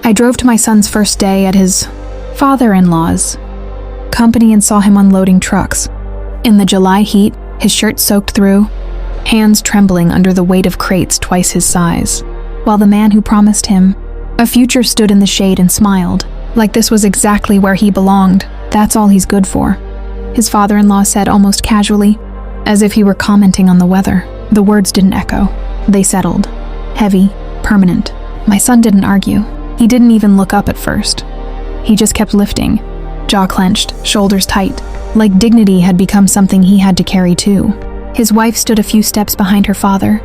I drove to my son's first day at his father-in-law's company and saw him unloading trucks. In the July heat, his shirt soaked through, hands trembling under the weight of crates twice his size, while the man who promised him a future stood in the shade and smiled, like this was exactly where he belonged. That's all he's good for, his father-in-law said almost casually, as if he were commenting on the weather. The words didn't echo. They settled. Heavy, permanent. My son didn't argue. He didn't even look up at first. He just kept lifting, jaw clenched, shoulders tight, like dignity had become something he had to carry too. His wife stood a few steps behind her father,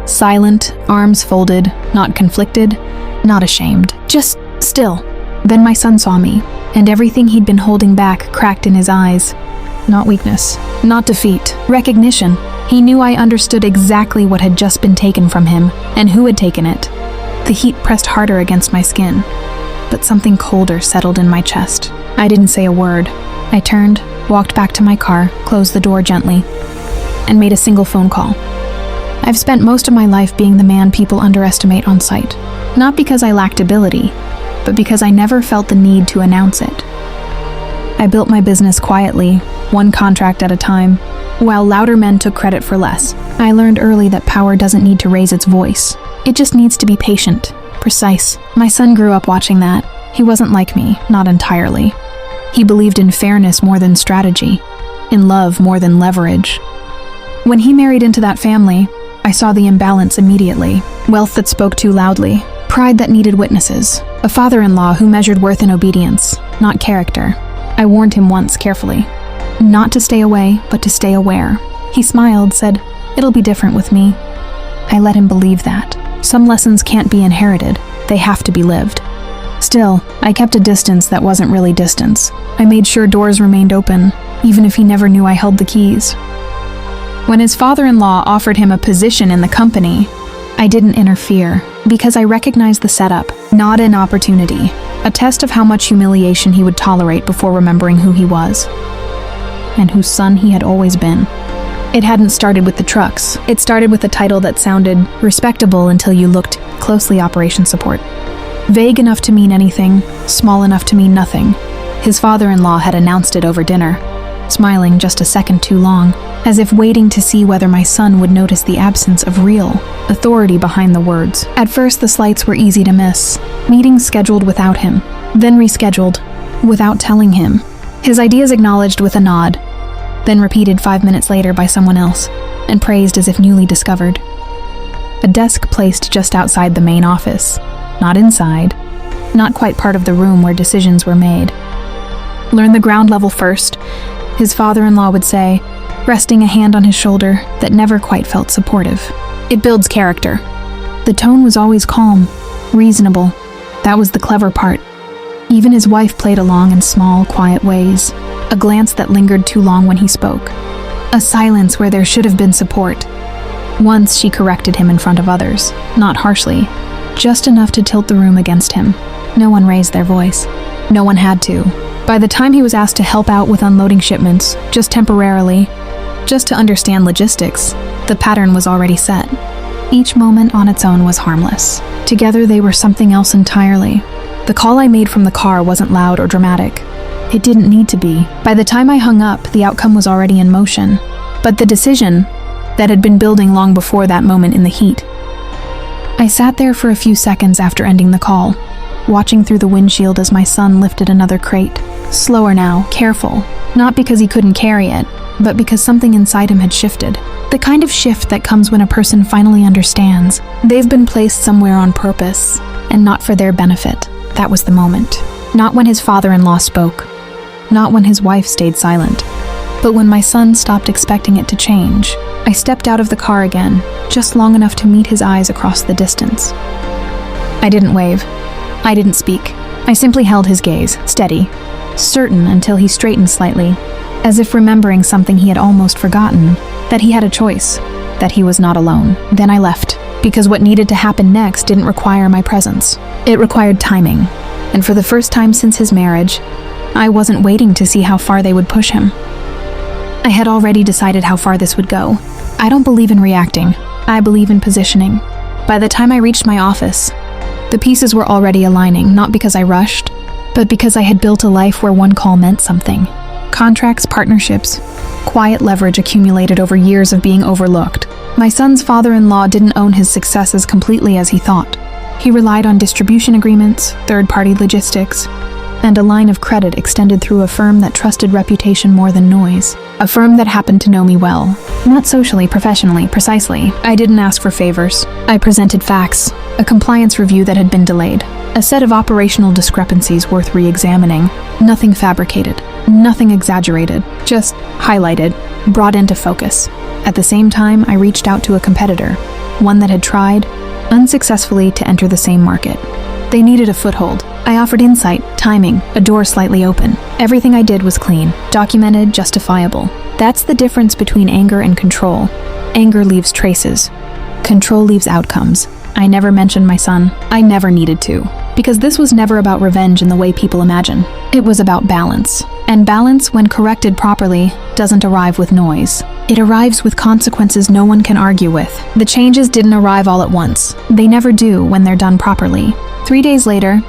silent, arms folded, not conflicted, not ashamed, just still. Then my son saw me, and everything he'd been holding back cracked in his eyes. Not weakness, not defeat, recognition. He knew I understood exactly what had just been taken from him, and who had taken it. The heat pressed harder against my skin, but something colder settled in my chest. I didn't say a word. I turned, walked back to my car, closed the door gently, and made a single phone call. I've spent most of my life being the man people underestimate on sight. Not because I lacked ability, but because I never felt the need to announce it. I built my business quietly, one contract at a time, while louder men took credit for less. I learned early that power doesn't need to raise its voice. It just needs to be patient, precise. My son grew up watching that. He wasn't like me, not entirely. He believed in fairness more than strategy, in love more than leverage. When he married into that family, I saw the imbalance immediately. Wealth that spoke too loudly, pride that needed witnesses, a father-in-law who measured worth in obedience, not character. I warned him once carefully. Not to stay away, but to stay aware. He smiled, said, "It'll be different with me." I let him believe that. Some lessons can't be inherited, they have to be lived. Still, I kept a distance that wasn't really distance. I made sure doors remained open, even if he never knew I held the keys. When his father-in-law offered him a position in the company, I didn't interfere, because I recognized the setup, not an opportunity, a test of how much humiliation he would tolerate before remembering who he was, and whose son he had always been. It hadn't started with the trucks. It started with a title that sounded respectable until you looked closely. Operation support. Vague enough to mean anything, small enough to mean nothing. His father-in-law had announced it over dinner, smiling just a second too long, as if waiting to see whether my son would notice the absence of real authority behind the words. At first, the slights were easy to miss. Meetings scheduled without him, then rescheduled without telling him. His ideas acknowledged with a nod, then repeated 5 minutes later by someone else, and praised as if newly discovered. A desk placed just outside the main office, not inside, not quite part of the room where decisions were made. "Learn the ground level first," his father-in-law would say, resting a hand on his shoulder that never quite felt supportive. "It builds character." The tone was always calm, reasonable. That was the clever part. Even his wife played along in small, quiet ways. A glance that lingered too long when he spoke. A silence where there should have been support. Once she corrected him in front of others, not harshly, just enough to tilt the room against him. No one raised their voice. No one had to. By the time he was asked to help out with unloading shipments, just temporarily, just to understand logistics, the pattern was already set. Each moment on its own was harmless. Together they were something else entirely. The call I made from the car wasn't loud or dramatic. It didn't need to be. By the time I hung up, the outcome was already in motion. But the decision that had been building long before that moment in the heat. I sat there for a few seconds after ending the call, watching through the windshield as my son lifted another crate. Slower now, careful. Not because he couldn't carry it, but because something inside him had shifted. The kind of shift that comes when a person finally understands they've been placed somewhere on purpose, and not for their benefit. That was the moment. Not when his father-in-law spoke. Not when his wife stayed silent. But when my son stopped expecting it to change. I stepped out of the car again, just long enough to meet his eyes across the distance. I didn't wave. I didn't speak. I simply held his gaze, steady, certain until he straightened slightly, as if remembering something he had almost forgotten, that he had a choice, that he was not alone. Then I left, because what needed to happen next didn't require my presence. It required timing, and for the first time since his marriage, I wasn't waiting to see how far they would push him. I had already decided how far this would go. I don't believe in reacting. I believe in positioning. By the time I reached my office, The pieces were already aligning, not because I rushed, but because I had built a life where one call meant something. Contracts, partnerships, quiet leverage accumulated over years of being overlooked. My son's father-in-law didn't own his success as completely as he thought. He relied on distribution agreements, third-party logistics, and a line of credit extended through a firm that trusted reputation more than noise. A firm that happened to know me well. Not socially, professionally, precisely. I didn't ask for favors. I presented facts, a compliance review that had been delayed, a set of operational discrepancies worth re-examining. Nothing fabricated, nothing exaggerated, just highlighted, brought into focus. At the same time, I reached out to a competitor, one that had tried, unsuccessfully, to enter the same market. They needed a foothold. I offered insight, timing, a door slightly open. Everything I did was clean, documented, justifiable. That's the difference between anger and control. Anger leaves traces. Control leaves outcomes. I never mentioned my son. I never needed to. Because this was never about revenge in the way people imagine. It was about balance. And balance, when corrected properly, doesn't arrive with noise. It arrives with consequences no one can argue with. The changes didn't arrive all at once. They never do when they're done properly. 3 days later,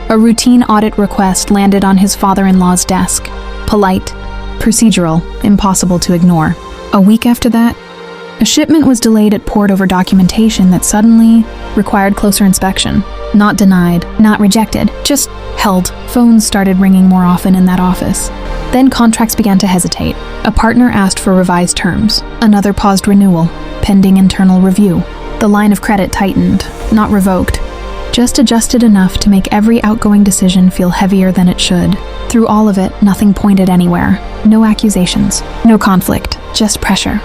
a routine audit request landed on his father-in-law's desk. Polite, procedural, impossible to ignore. A week after that, a shipment was delayed at port over documentation that suddenly required closer inspection. Not denied, not rejected, just held. Phones started ringing more often in that office. Then contracts began to hesitate. A partner asked for revised terms. Another paused renewal, pending internal review. The line of credit tightened, not revoked. Just adjusted enough to make every outgoing decision feel heavier than it should. Through all of it, nothing pointed anywhere. No accusations, no conflict, just pressure.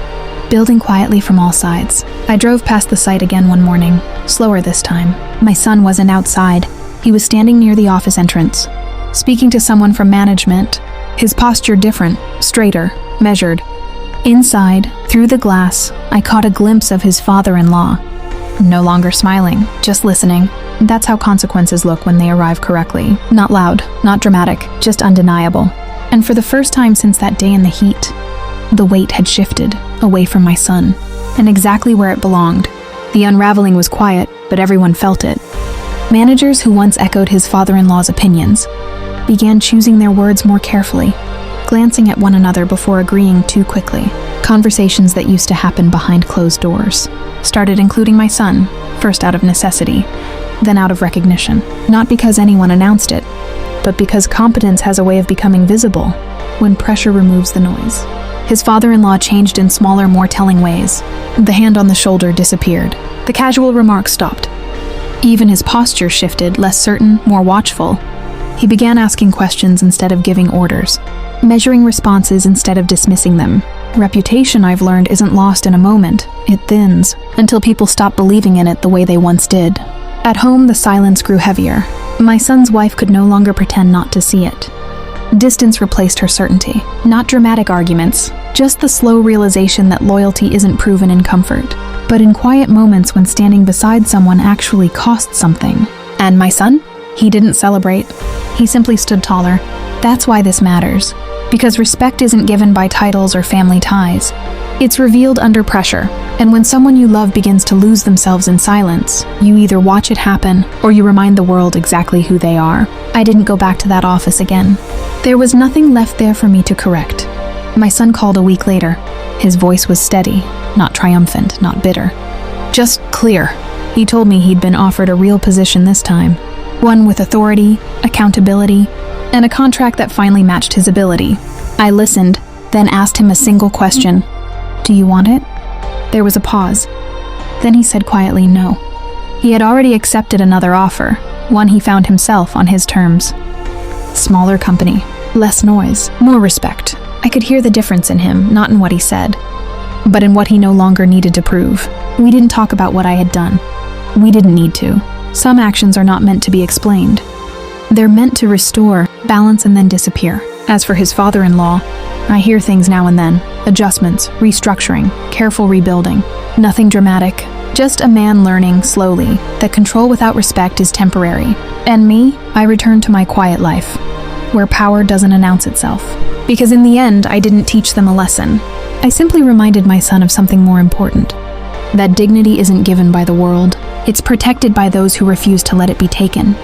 Building quietly from all sides. I drove past the site again one morning, slower this time. My son wasn't outside. He was standing near the office entrance, speaking to someone from management, his posture different, straighter, measured. Inside, through the glass, I caught a glimpse of his father-in-law. No longer smiling, just listening. That's how consequences look when they arrive correctly. Not loud, not dramatic, just undeniable. And for the first time since that day in the heat, the weight had shifted, away from my son, and exactly where it belonged. The unraveling was quiet, but everyone felt it. Managers who once echoed his father-in-law's opinions began choosing their words more carefully, glancing at one another before agreeing too quickly. Conversations that used to happen behind closed doors started including my son, first out of necessity, then out of recognition. Not because anyone announced it, but because competence has a way of becoming visible when pressure removes the noise. His father-in-law changed in smaller, more telling ways. The hand on the shoulder disappeared. The casual remarks stopped. Even his posture shifted, less certain, more watchful. He began asking questions instead of giving orders, measuring responses instead of dismissing them. Reputation, I've learned, isn't lost in a moment. It thins, until people stop believing in it the way they once did. At home, the silence grew heavier. My son's wife could no longer pretend not to see it. Distance replaced her certainty. Not dramatic arguments, just the slow realization that loyalty isn't proven in comfort, but in quiet moments when standing beside someone actually costs something. And my son? He didn't celebrate. He simply stood taller. That's why this matters. Because respect isn't given by titles or family ties. It's revealed under pressure. And when someone you love begins to lose themselves in silence, you either watch it happen or you remind the world exactly who they are. I didn't go back to that office again. There was nothing left there for me to correct. My son called a week later. His voice was steady, not triumphant, not bitter. Just clear. He told me he'd been offered a real position this time. One with authority, accountability, and a contract that finally matched his ability. I listened, then asked him a single question. Do you want it? There was a pause. Then he said quietly no. He had already accepted another offer, one he found himself on his terms. Smaller company, less noise, more respect. I could hear the difference in him, not in what he said, but in what he no longer needed to prove. We didn't talk about what I had done. We didn't need to. Some actions are not meant to be explained. They're meant to restore, balance, and then disappear. As for his father-in-law, I hear things now and then. Adjustments, restructuring, careful rebuilding. Nothing dramatic. Just a man learning, slowly, that control without respect is temporary. And me, I return to my quiet life, where power doesn't announce itself. Because in the end, I didn't teach them a lesson. I simply reminded my son of something more important. that dignity isn't given by the world, it's protected by those who refuse to let it be taken.